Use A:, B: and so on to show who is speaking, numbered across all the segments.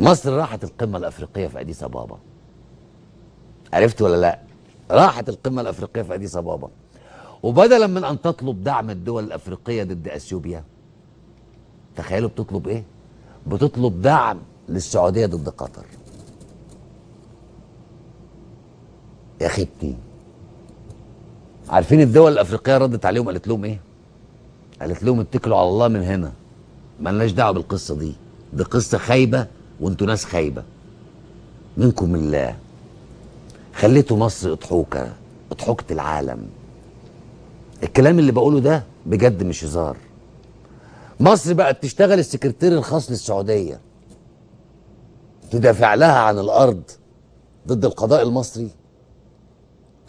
A: مصر راحت القمة الأفريقية في أديس أبابا. عرفت ولا لا؟ راحت القمة الأفريقية في أديس أبابا، وبدلا من أن تطلب دعم الدول الأفريقية ضد أثيوبيا، تخيلوا بتطلب إيه؟ بتطلب دعم للسعودية ضد قطر. يا خيبتي. عارفين الدول الأفريقية ردت عليهم قالت لهم إيه؟ قالت لهم اتكلوا على الله من هنا، مالناش دعوة بالقصة دي قصة خايبة وانتوا ناس خايبة منكم الله. خليتوا مصر اضحوكة العالم. الكلام اللي بقوله ده بجد مش هزار. مصر بقت تشتغل السكرتير الخاص للسعودية، تدافع لها عن الأرض ضد القضاء المصري.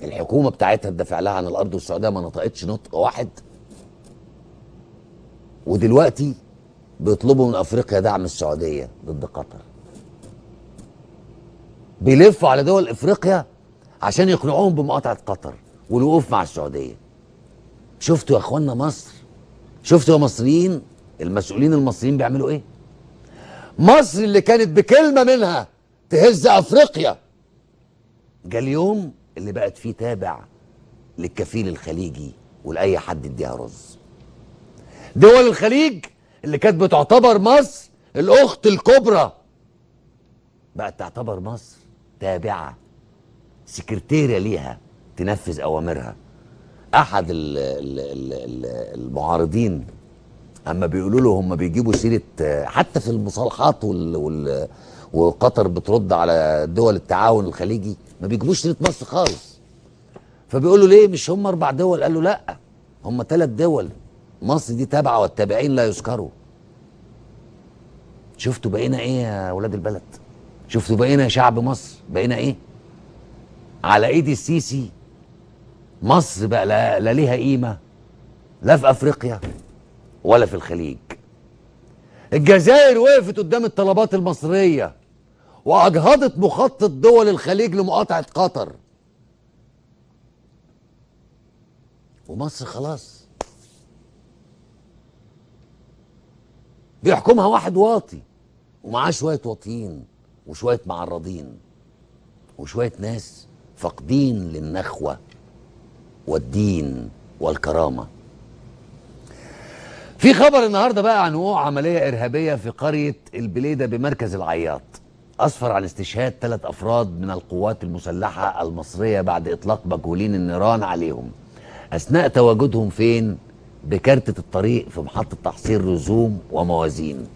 A: الحكومة بتاعتها تدافع لها عن الأرض، والسعودية ما نطقتش نطق واحد. ودلوقتي بيطلبوا من أفريقيا دعم السعودية ضد قطر. بيلفوا على دول أفريقيا عشان يقنعوهم بمقاطعة قطر والوقوف مع السعودية. شفتوا يا اخوانا مصر؟ شفتوا يا مصريين المسؤولين المصريين بيعملوا ايه؟ مصر اللي كانت بكلمة منها تهز افريقيا، جه اليوم اللي بقت فيه تابع للكفيل الخليجي ولأي حد يديها رز. دول الخليج اللي كانت بتعتبر مصر الأخت الكبرى بقت تعتبر مصر تابعة سكرتيرة ليها تنفذ أوامرها. أحد المعارضين اما بيقولوا له، هم بيجيبوا سيره حتى في المصالحات وقطر بترد على دول التعاون الخليجي، ما بيجيبوش سيره مصر خالص. فبيقولوا ليه مش هم 4 دول؟ قال له لا، هم 3 دول، مصر دي تابعه والتابعين لا يذكروا. شفتوا بقينا ايه يا ولاد البلد؟ شفتوا بقينا يا شعب مصر بقينا ايه؟ على ايد السيسي مصر بقى لا ليها قيمه، لا في افريقيا ولا في الخليج. الجزائر وقفت قدام الطلبات المصرية وأجهضت مخطط دول الخليج لمقاطعة قطر، ومصر خلاص بيحكمها واحد واطي ومعاه شوية واطيين وشوية معرضين وشوية ناس فاقدين للنخوة والدين والكرامة. في خبر النهارده بقى عن وقوع عمليه ارهابيه في قريه البليده بمركز العياط، اسفر عن استشهاد 3 افراد من القوات المسلحه المصريه بعد اطلاق مجهولين النيران عليهم اثناء تواجدهم فين؟ بكارتة الطريق في محطه تحصيل رزوم وموازين.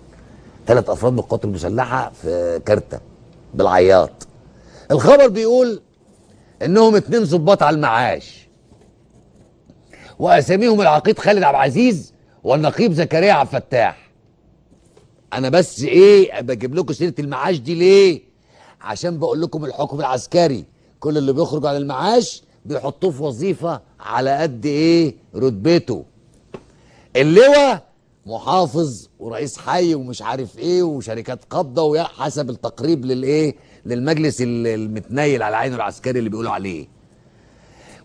A: 3 افراد من القوات المسلحه في كارتة بالعياط. الخبر بيقول انهم 2 ضباط على المعاش، واساميهم العقيد خالد عبد العزيز والنقيب زكريا عبد الفتاح. انا بس ايه بجيب لكم سيره المعاش دي ليه؟ عشان بقول لكم الحكم العسكري كل اللي بيخرج على المعاش بيحطوه في وظيفه على قد ايه رتبته. اللواء محافظ ورئيس حي ومش عارف ايه وشركات قابضه حسب التقريب للايه، للمجلس المتنيل على عينه العسكري اللي بيقولوا عليه.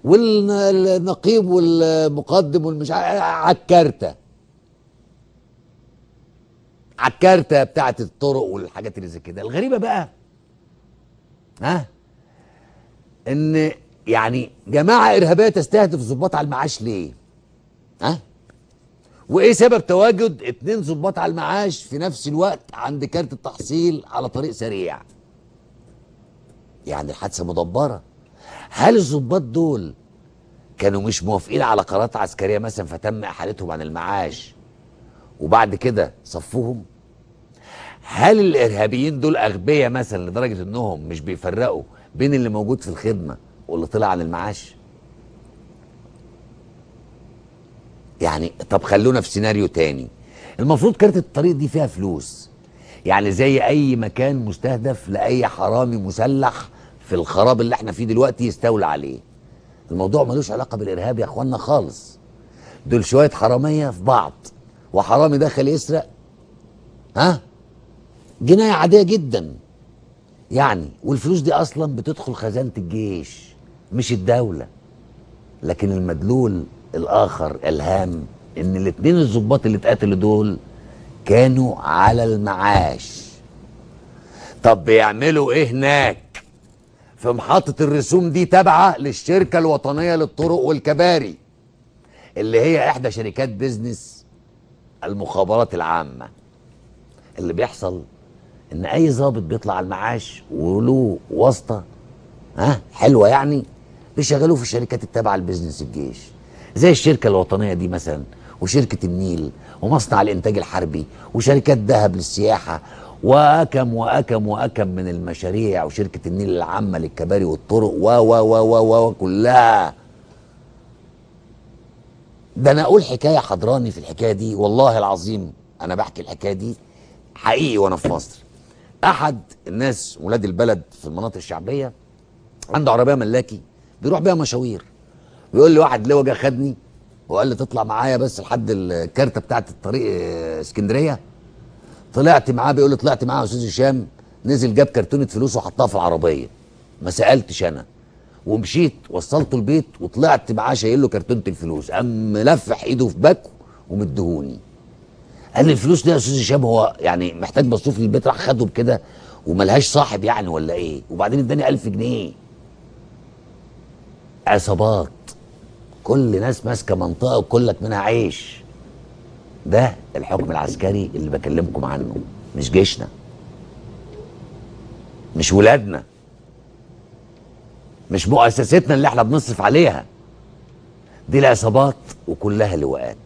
A: والنقيب والمقدم والمش على الكارته، على الكارته بتاعت الطرق والحاجات اللي زي كده. الغريبه بقى ان يعني جماعه ارهابيه تستهدف ضباط على المعاش ليه؟ وايه سبب تواجد 2 ضباط على المعاش في نفس الوقت عند كارت التحصيل على طريق سريع؟ يعني الحادثه مدبره. هل الضباط دول كانوا مش موافقين على قرارات عسكريه مثلا فتم احالتهم عن المعاش وبعد كده صفوهم؟ هل الارهابيين دول اغبياء مثلا لدرجه انهم مش بيفرقوا بين اللي موجود في الخدمه واللي طلع عن المعاش؟ يعني طب خلونا في سيناريو تاني. المفروض كارت الطريق دي فيها فلوس، يعني زي اي مكان مستهدف لاي حرامي مسلح في الخراب اللي احنا فيه دلوقتي يستولى عليه. الموضوع ملوش علاقه بالارهاب يا اخوانا خالص. دول شويه حراميه في بعض، وحرامي دخل يسرق جنايه عاديه جدا يعني، والفلوس دي اصلا بتدخل خزانه الجيش مش الدوله. لكن المدلول الاخر الهام ان ال2 الضباط اللي اتقتلوا دول كانوا على المعاش. طب بيعملوا ايه هناك؟ في محطة الرسوم دي تابعة للشركة الوطنية للطرق والكباري، اللي هي احدى شركات بيزنس المخابرات العامة. اللي بيحصل ان اي ضابط بيطلع على المعاش وله واسطة حلوة يعني، بيشغلوه في الشركات التابعة لبيزنس الجيش، زي الشركة الوطنية دي مثلا، وشركة النيل، ومصنع الانتاج الحربي، وشركات دهب للسياحة، واكم واكم واكم من المشاريع، وشركة النيل العامة للكباري والطرق و كلها. ده انا اقول حكاية حضراني في الحكاية دي، والله العظيم انا بحكي الحكاية دي حقيقي وانا في مصر. احد الناس ولاد البلد في المناطق الشعبية عنده عربية ملاكي بيروح بيها مشاوير، بيقول لي واحد لواء جه خدني وقال لي تطلع معايا بس لحد الكارته بتاعت الطريق اسكندريه. طلعت معاه، بيقول لي طلعت معاه يا استاذ هشام، نزل جاب كرتونه فلوس وحطها في العربيه، ما سالتش انا، ومشيت وصلته البيت وطلعت معاه شايل له كرتونه الفلوس، قام ملفح ايده في باكو ومديهوني. قال لي الفلوس دي يا استاذ هشام هو يعني محتاج مصروف للبيت، راح خدهم كده وملهاش صاحب يعني ولا ايه؟ وبعدين اداني 1000 جنيه. عصابات، كل ناس ماسكه منطقه وكلك منها عيش. ده الحكم العسكري اللي بكلمكم عنه، مش جيشنا، مش ولادنا، مش مؤسستنا اللي احنا بنصرف عليها. دي العصابات وكلها لواءات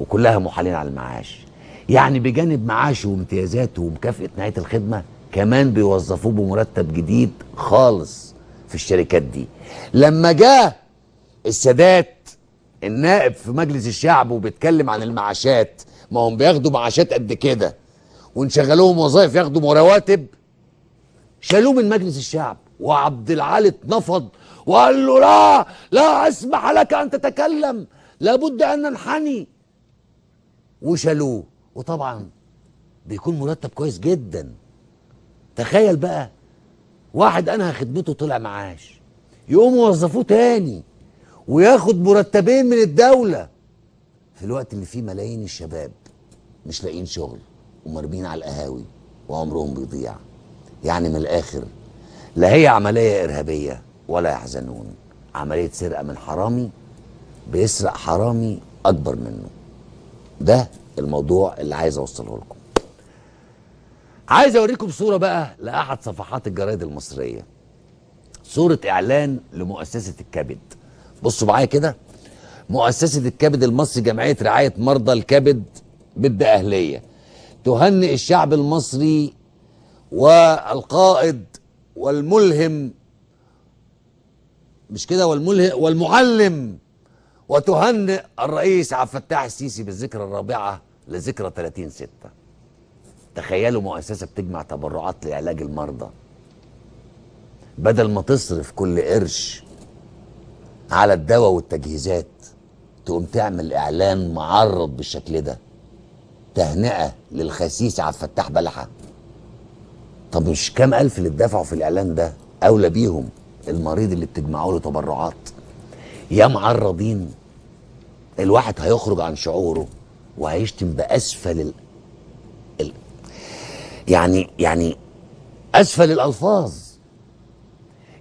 A: وكلها محالين على المعاش. يعني بجانب معاشه وامتيازاته ومكافأة نهاية الخدمة كمان بيوظفوه بمرتب جديد خالص في الشركات دي. لما جاء السادات النائب في مجلس الشعب وبيتكلم عن المعاشات، ما هم بياخدوا معاشات قد كده ونشغلوهم وظائف ياخدوا رواتب، شالوه من مجلس الشعب، وعبد العالي اتنفض وقال له لا اسمح لك ان تتكلم، لابد ان ننحني، وشالوه. وطبعا بيكون مرتب كويس جدا. تخيل بقى واحد انهى خدمته طلع معاش، يقوموا يوظفوه تاني وياخد مرتبين من الدولة، في الوقت اللي فيه ملايين الشباب مش لاقيين شغل ومرمين على القهاوي وعمرهم بيضيع. يعني من الاخر، لا هي عملية ارهابية ولا يحزنون، عملية سرقة من حرامي بيسرق حرامي اكبر منه. ده الموضوع اللي عايز اوصله لكم. عايز اوريكم صورة بقى لاحد صفحات الجرايد المصرية، صورة اعلان لمؤسسة الكبد. بصوا معايا كده، مؤسسة الكبد المصري جمعية رعاية مرضى الكبد بالدقهلية تهنئ الشعب المصري والقائد والملهم، مش كده، والملهم والمعلم، وتهنئ الرئيس عبد الفتاح السيسي بالذكرى الرابعة لذكرى 30/6. تخيلوا مؤسسة بتجمع تبرعات لعلاج المرضى، بدل ما تصرف كل قرش على الدواء والتجهيزات تقوم تعمل اعلان معرض بالشكل ده، تهنئة للخسيس عبد الفتاح بلحة. طب مش كام الف اللي اتدفعوا في الاعلان ده اولى بيهم المريض اللي بتجمعوا له تبرعات؟ يا معرضين. الواحد هيخرج عن شعوره وهيشتم باسفل ال... يعني اسفل الالفاظ.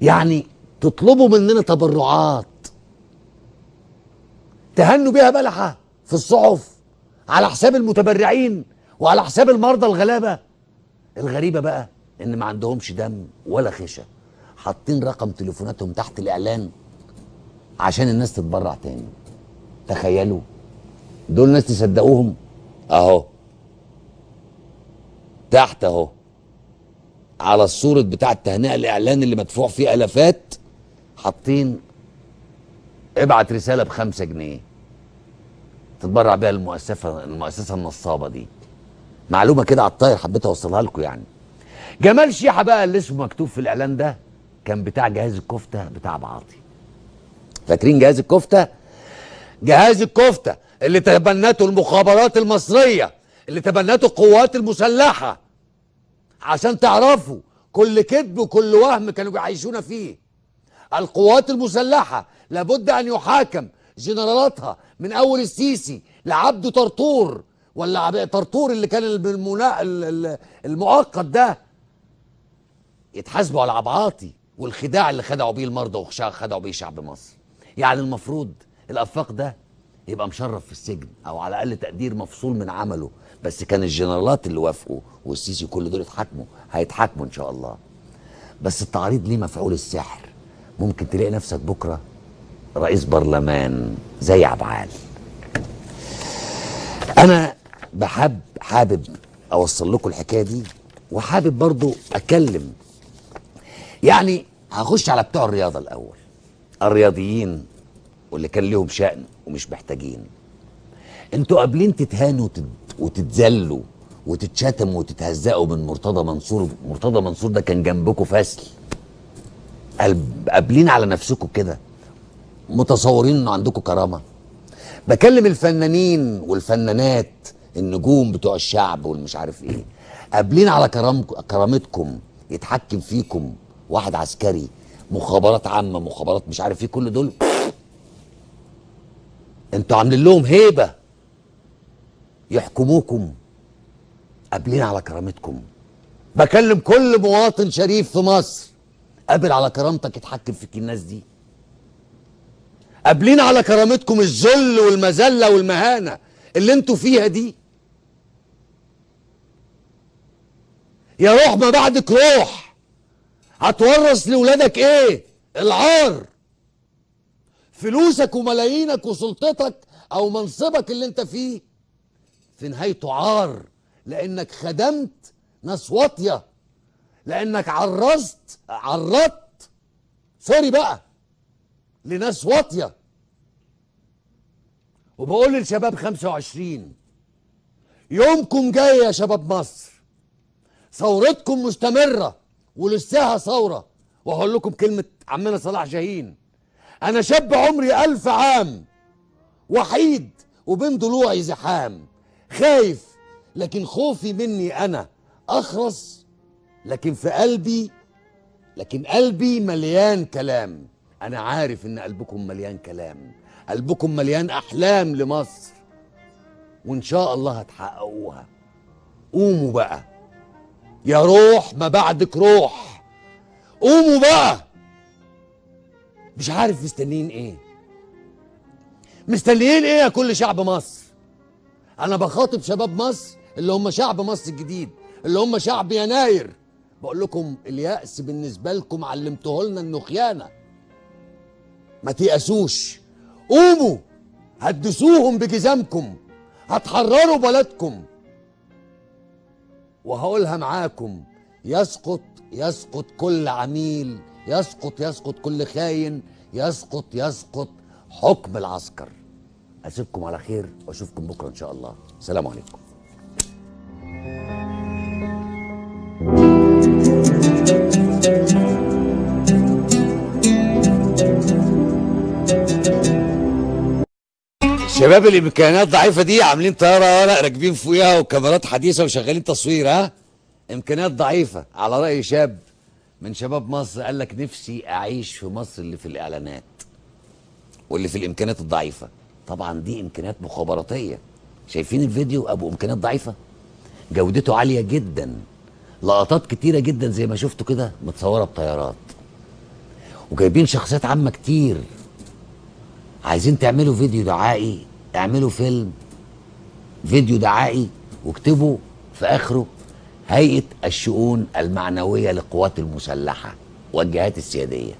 A: يعني تطلبوا مننا تبرعات تهنوا بيها بلحة في الصحف على حساب المتبرعين وعلى حساب المرضى الغلابة. الغريبة بقى ان ما عندهمش دم ولا خشة، حاطين رقم تليفوناتهم تحت الاعلان عشان الناس تتبرع تاني. تخيلوا دول ناس تصدقوهم؟ اهو تحت اهو على الصورة بتاع التهنئة الاعلان اللي مدفوع فيه الافات، حاطين ابعت رسالة ب5 جنيه تتبرع بيها المؤسسة النصابة دي. معلومة كده على الطاير حبيت اوصلها لكم يعني. جمال شيحة بقى اللي اسمه مكتوب في الاعلان ده كان بتاع جهاز الكفتة بتاع أبو عاطي. فاكرين جهاز الكفتة؟ جهاز الكفتة اللي تبنته المخابرات المصرية، اللي تبنته القوات المسلحة، عشان تعرفوا كل كذب وكل وهم كانوا بيعيشونا فيه. القوات المسلحة لابد أن يحاكم جنرالاتها من أول السيسي لعبده طرطور، ولا طرطور اللي كان المؤقت ده، يتحاسبوا على عبعاطي والخداع اللي خدعوا بيه المرضى وخدعوا بيه شعب مصر. يعني المفروض الافاق ده يبقى مشرف في السجن او على اقل تقدير مفصول من عمله، بس كان الجنرالات اللي وافقوا والسيسي كل دول هيتحاكموا ان شاء الله. بس التعريض ليه مفعول السحر، ممكن تلاقي نفسك بكره رئيس برلمان زي عبعال. انا حابب اوصل لكم الحكايه دي، وحابب برضو اتكلم. يعني هخش على بتوع الرياضه الاول، الرياضيين واللي كان ليهم شأن ومش محتاجين. انتوا قابلين تتهانوا وتتذلوا وتتشتموا وتتهزقوا من مرتضى منصور. مرتضى منصور ده كان جنبكم فاسل. قابلين على نفسكم كده، متصورين انه عندكم كرامه. بكلم الفنانين والفنانات النجوم بتوع الشعب والمش عارف ايه، قابلين على كرامتكم يتحكم فيكم واحد عسكري، مخابرات عامه، مخابرات مش عارف ايه، كل دول انتوا عاملين لهم هيبه يحكموكم. قابلين على كرامتكم. بكلم كل مواطن شريف في مصر، قابل على كرامتك يتحكم فيك الناس دي. قابلين على كرامتكم الذل والمذله والمهانه اللي انتوا فيها دي. يا روح ما بعدك روح، هتورث لاولادك ايه؟ العار. فلوسك وملايينك وسلطتك او منصبك اللي انت فيه في نهايته عار، لانك خدمت ناس واطيه، لانك عرضت سوري بقى لناس واطيه. وبقول للشباب 25 يومكم جاي يا شباب مصر، ثورتكم مستمره ولساها ثوره. وهقول لكم كلمه عمنا صلاح جاهين: انا شاب عمري 1000 عام، وحيد وبين ضلوعي زحام، خايف لكن خوفي مني انا اخرس، لكن قلبي مليان كلام. انا عارف ان قلبكم مليان كلام، قلبكم مليان احلام لمصر، وان شاء الله هتحققوها. قوموا بقى يا روح ما بعدك روح، قوموا بقى. مش عارف مستنيين ايه؟ مستنيين ايه يا كل شعب مصر؟ انا بخاطب شباب مصر اللي هم شعب مصر الجديد، اللي هم شعب يناير. بقول لكم اليأس بالنسبة لكم علمته لنا انه خيانة. ما تيأسوش، قوموا، هتدسوهم بجزامكم، هتحرروا بلدكم. وهقولها معاكم: يسقط كل عميل، يسقط كل خاين، يسقط حكم العسكر. أسيبكم على خير وأشوفكم بكرة إن شاء الله. السلام عليكم. شباب الامكانيات ضعيفه دي عاملين طياره ورق راكبين فوقيها وكاميرات حديثه وشغالين تصوير. ها، امكانيات ضعيفه. على راي شاب من شباب مصر قال لك: نفسي اعيش في مصر اللي في الاعلانات واللي في الامكانيات الضعيفه. طبعا دي امكانيات مخابراتيه. شايفين الفيديو ابو امكانيات ضعيفه؟ جودته عاليه جدا، لقطات كتيره جدا زي ما شفتوا كده متصوره بطيارات، وجايبين شخصيات عامه كتير. عايزين تعملوا فيديو دعائي، اعملوا فيديو دعائي واكتبوا في اخره: هيئة الشؤون المعنوية للقوات المسلحة والجهات السيادية.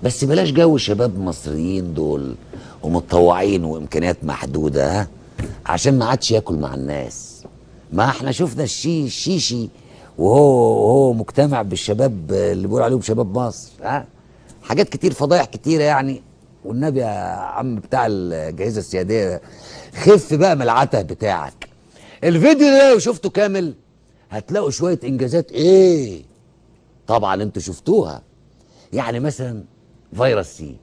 A: بس بلاش جو الشباب المصريين دول ومتطوعين وامكانيات محدودة، ها، عشان ما عادش ياكل مع الناس. ما احنا شفنا الشيشي وهو مجتمع بالشباب اللي بيقول عليهم شباب مصر. ها، حاجات كتير، فضايح كتيرة يعني. والنبي يا عم بتاع الجهازة السيادية، خف بقى من العته بتاعك. الفيديو ده لو شفته كامل هتلاقوا شوية انجازات. ايه طبعا انتوا شفتوها. يعني مثلا فيروس سي،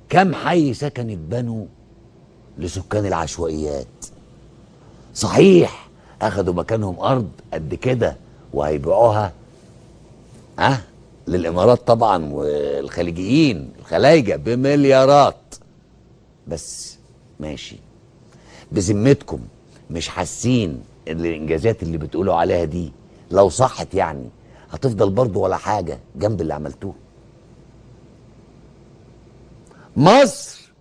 A: كم حي سكن اتبنوا لسكان العشوائيات؟ صحيح اخدوا مكانهم ارض قد كده وهيبيعوها للامارات طبعا والخليجيين الخلايجه بمليارات. بس ماشي، بذمتكم مش حاسين ان الانجازات اللي بتقولوا عليها دي لو صحت يعني هتفضل برضو ولا حاجة جنب اللي عملتوه. مصر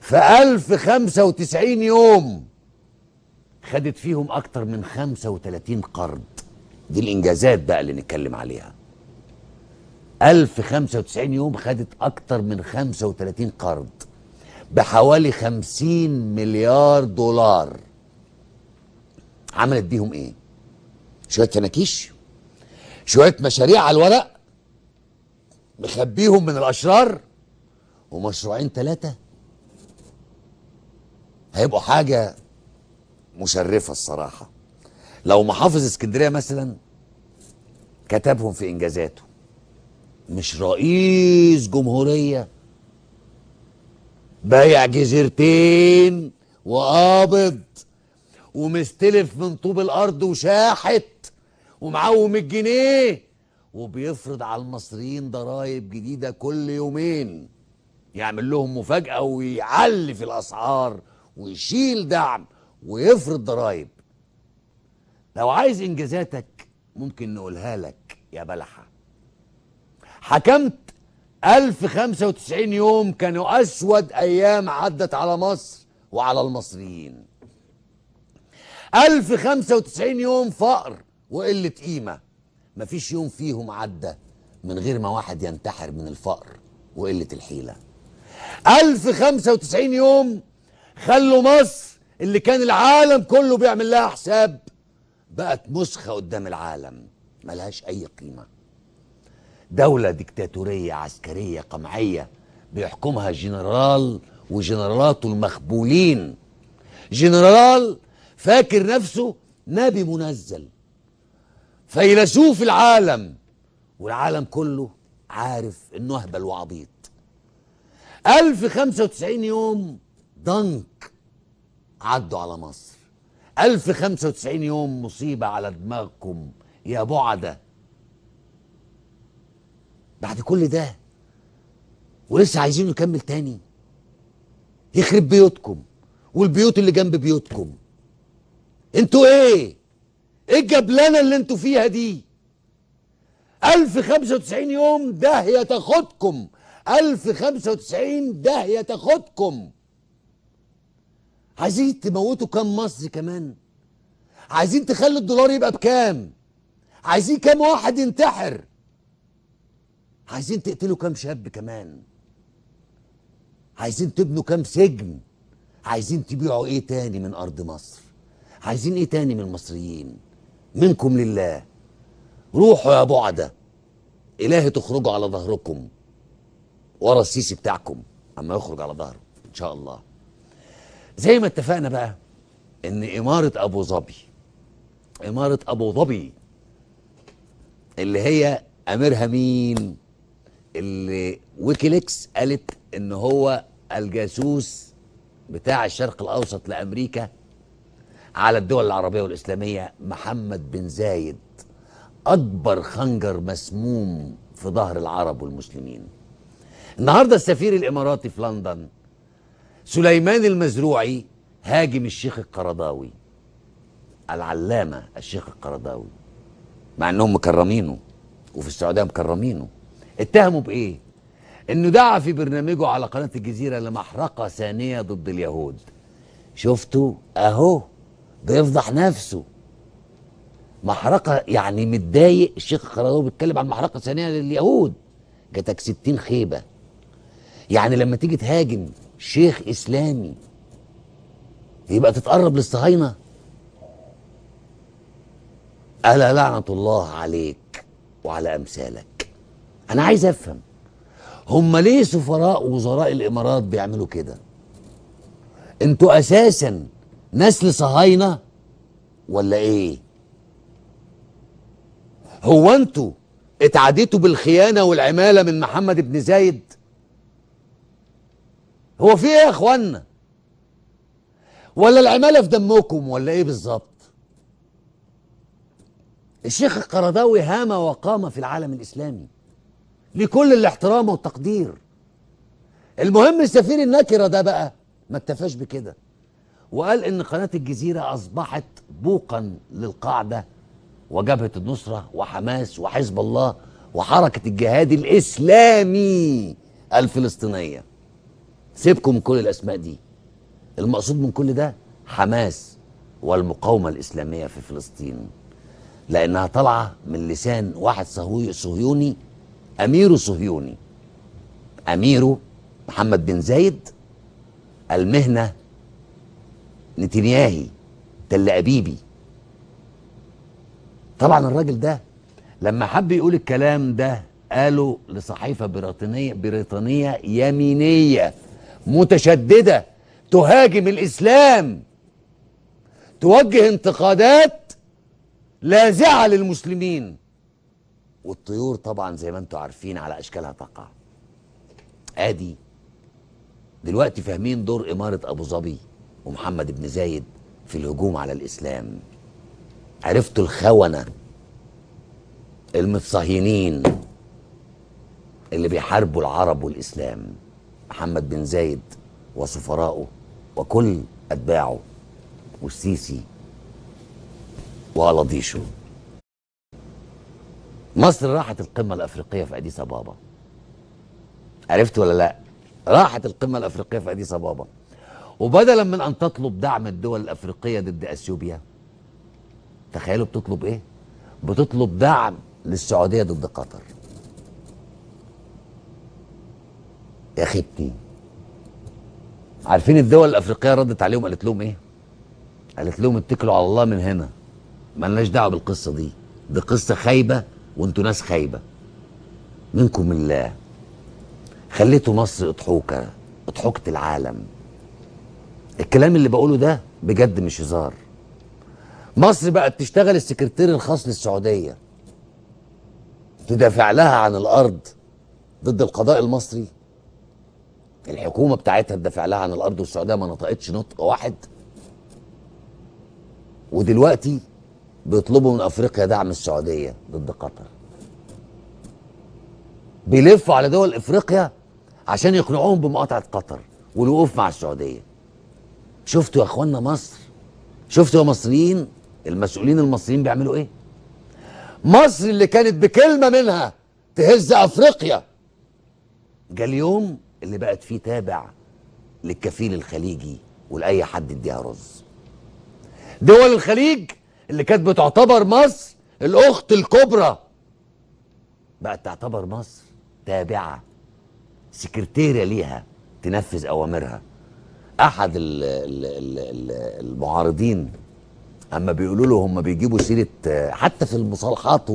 A: في 1095 يوم خدت فيهم أكتر من 35 قرض. دي الإنجازات بقى اللي نتكلم عليها. 1095 يوم خدت أكتر من 35 قرض بحوالي 50 مليار دولار. عملت بيهم إيه؟ شوية فناكيش، شوية مشاريع على الورق مخبيهم من الأشرار، ومشروعين 3 هيبقوا حاجة مشرفة الصراحة. لو محافظ اسكندرية مثلا كتبهم في إنجازاته، مش رئيس جمهورية بايع جزيرتين وقابض ومستلف من طوب الأرض وشاحت ومعوم الجنيه وبيفرض على المصريين ضرائب جديدة كل يومين، يعمل لهم مفاجأة ويعلي في الأسعار ويشيل دعم ويفرض ضرائب. لو عايز إنجازاتك ممكن نقولها لك يا بلحة. حكمت 1095 يوم كانوا أسود أيام عدت على مصر وعلى المصريين. 1095 يوم فقر وقلة قيمة، مفيش يوم فيهم عدى من غير ما واحد ينتحر من الفقر وقلة الحيلة. 1095 يوم خلوا مصر اللي كان العالم كله بيعمل لها حساب بقت مسخة قدام العالم، ملهاش أي قيمة. دولة ديكتاتورية عسكرية قمعية بيحكمها جنرال وجنرالاته المخبولين. جنرال فاكر نفسه نبي منزل، فيلسوف العالم، والعالم كله عارف انه اهبل وعبيط. 1095 يوم ضنك عدوا على مصر. 1095 يوم مصيبة على دماغكم يا بعدة. بعد كل ده ولسه عايزين نكمل تاني؟ يخرب بيوتكم والبيوت اللي جنب بيوتكم. انتوا ايه الجبلانة اللي انتوا فيها دي؟ 1095 يوم داهية تاخدكم، 1095 داهية تاخدكم. عايزين تموتوا كام مصري كمان؟ عايزين تخلوا الدولار يبقى بكام؟ عايزين كام واحد ينتحر؟ عايزين تقتلوا كام شاب كمان؟ عايزين تبنوا كام سجن؟ عايزين تبيعوا ايه تاني من ارض مصر؟ عايزين ايه تاني من المصريين؟ منكم لله روحوا يا بعدة، الهي تخرجوا على ظهركم ورا السيسي بتاعكم اما يخرج على ظهره ان شاء الله. زي ما اتفقنا بقى ان امارة ابو ظبي، امارة ابو ظبي اللي هي اميرها مين؟ اللي ويكيليكس قالت ان هو الجاسوس بتاع الشرق الاوسط لامريكا على الدول العربية والاسلامية، محمد بن زايد، اكبر خنجر مسموم في ظهر العرب والمسلمين. النهارده السفير الاماراتي في لندن سليمان المزروعي هاجم الشيخ القرضاوي، العلامة الشيخ القرضاوي، مع انهم مكرمينه وفي السعودية مكرمينه. اتهموا بايه؟ انه دعا في برنامجه على قناة الجزيرة لمحرقة ثانية ضد اليهود. شفتوا اهو بيفضح نفسه. محرقة يعني متضايق الشيخ القرضاوي بيتكلم عن محرقة ثانية لليهود. جاتك 60 خيبة. يعني لما تيجي تهاجم شيخ اسلامي يبقى تتقرب للصهاينة؟ ألا لعنة الله عليك وعلى أمثالك. أنا عايز أفهم هم ليه سفراء وزراء الإمارات بيعملوا كده؟ أنتوا أساسا نسل صهاينة ولا إيه؟ هو أنتوا اتعديتوا بالخيانة والعمالة من محمد بن زايد؟ هو في إيه يا إخوانا؟ ولا العمالة في دمكم ولا إيه بالظبط؟ الشيخ القرضاوي هام وقام في العالم الإسلامي لكل الاحترام والتقدير. المهم السفير النكرة ده بقى ما اكتفاش بكده، وقال ان قناة الجزيرة اصبحت بوقا للقاعدة وجبهة النصرة وحماس وحزب الله وحركة الجهاد الإسلامي الفلسطينية. سيبكم من كل الأسماء دي. المقصود من كل ده حماس والمقاومة الإسلامية في فلسطين، لأنها طالعة من لسان واحد صهيوني، أميره صهيوني، أميره محمد بن زايد المهنة نتنياهي تل أبيبي. طبعا الراجل ده لما حب يقول الكلام ده قاله لصحيفة بريطانية يمينية متشددة تهاجم الإسلام، توجه انتقادات لاذعة للمسلمين، والطيور طبعا زي ما انتم عارفين على أشكالها تقع. ادي دلوقتي فاهمين دور إمارة أبو ظبي ومحمد بن زايد في الهجوم على الإسلام. عرفتوا الخونة المتصهينين اللي بيحاربوا العرب والإسلام، محمد بن زايد وسفراؤه وكل أتباعه والسيسي وألاضيشه. مصر راحت القمة الأفريقية في أديس أبابا، عرفت ولا لا؟ راحت القمة الأفريقية في أديس أبابا، وبدلا من أن تطلب دعم الدول الأفريقية ضد أثيوبيا، تخيلوا بتطلب إيه؟ بتطلب دعم للسعودية ضد قطر. يا خيبتي. عارفين الدول الأفريقية ردت عليهم قالت لهم إيه؟ قالت لهم اتكلوا على الله من هنا، مالناش دعوة بالقصة دي قصة خايبة وانتوا ناس خايبة منكم الله. خليتوا مصر اضحوكة، اضحوكة العالم. الكلام اللي بقوله ده بجد مش هزار. مصر بقت تشتغل السكرتير الخاص للسعودية، تدافع لها عن الأرض ضد القضاء المصري. الحكومة بتاعتها تدافع لها عن الأرض، والسعودية ما نطقتش نطق واحد. ودلوقتي بيطلبوا من أفريقيا دعم السعودية ضد قطر. بيلفوا على دول أفريقيا عشان يقنعوهم بمقاطعة قطر والوقوف مع السعودية. شفتوا يا اخوانا مصر؟ شفتوا يا مصريين المسؤولين المصريين بيعملوا ايه؟ مصر اللي كانت بكلمة منها تهز افريقيا، جه اليوم اللي بقت فيه تابع للكفيل الخليجي ولأي حد يديها رز. دول الخليج اللي كانت بتعتبر مصر الأخت الكبرى بقت تعتبر مصر تابعة سكرتيرة ليها تنفذ أوامرها. أحد المعارضين أما بيقولوا له، هم بيجيبوا سيرة حتى في المصالحات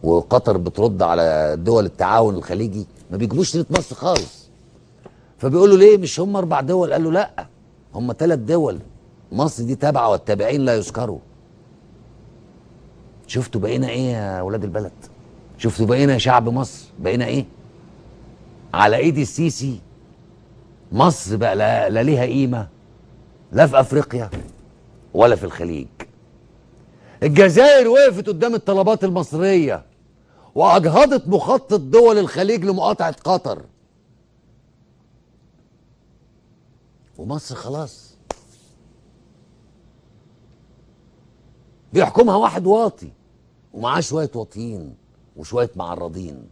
A: وقطر بترد على دول التعاون الخليجي، ما بيجيبوش سيرة مصر خالص. فبيقول له ليه مش هم 4 دول؟ قال له لا، هم 3 دول، مصر دي تابعة والتابعين لا يذكروا. شفتوا بقينا ايه يا ولاد البلد؟ شفتوا بقينا يا شعب مصر بقينا ايه؟ على ايد السيسي مصر بقى لا ليها قيمة، لا في افريقيا ولا في الخليج. الجزائر وقفت قدام الطلبات المصرية واجهضت مخطط دول الخليج لمقاطعة قطر، ومصر خلاص بيحكمها واحد واطي ومعاه شوية واطيين وشوية معرضين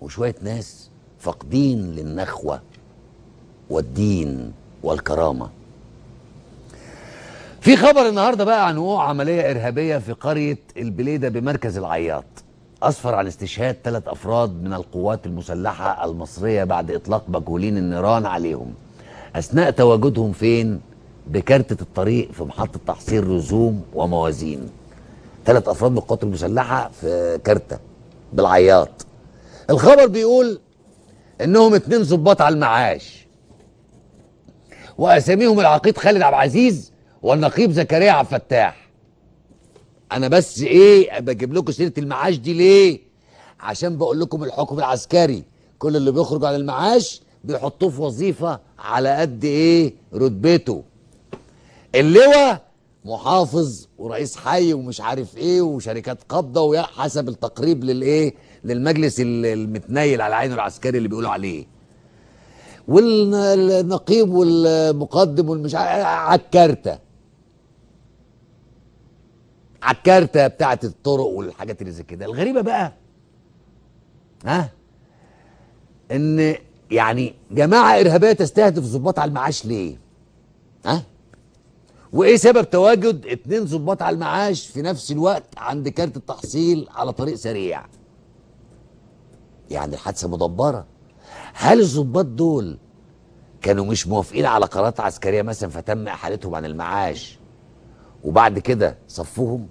A: وشوية ناس فاقدين للنخوة والدين والكرامة. في خبر النهارده بقى عن وقوع عملية إرهابية في قرية البليدة بمركز العياط، أسفر عن استشهاد 3 أفراد من القوات المسلحة المصرية بعد إطلاق مجهولين النيران عليهم أثناء تواجدهم فين؟ بكارتة الطريق في محطة تحصيل رسوم وموازين. 3 أفراد من القوات المسلحة في كارتة بالعياط. الخبر بيقول إنهم 2 ضباط على المعاش، وأساميهم العقيد خالد عبد العزيز والنقيب زكريا عبد الفتاح. انا بس ايه بجيب لكم سيره المعاش دي ليه؟ عشان بقول لكم الحكم العسكري كل اللي بيخرج عن المعاش بيحطوه في وظيفه على قد ايه رتبته. اللواء محافظ ورئيس حي ومش عارف ايه وشركات قابضه وحسب التقريب للايه للمجلس المتنيل على عينه العسكري اللي بيقولوا عليه، والنقيب والمقدم والمش على الكارته. على الكارتة بتاعت الطرق والحاجات اللي زي كده. الغريبة بقى ها ان يعني جماعة ارهابية تستهدف ضباط على المعاش ليه؟ ها؟ وايه سبب تواجد 2 ضباط على المعاش في نفس الوقت عند كارت التحصيل على طريق سريع؟ يعني الحادثة مدبرة. هل الضباط دول كانوا مش موافقين على قرارات عسكرية مثلا فتم احالتهم عن المعاش وبعد كده صفوهم؟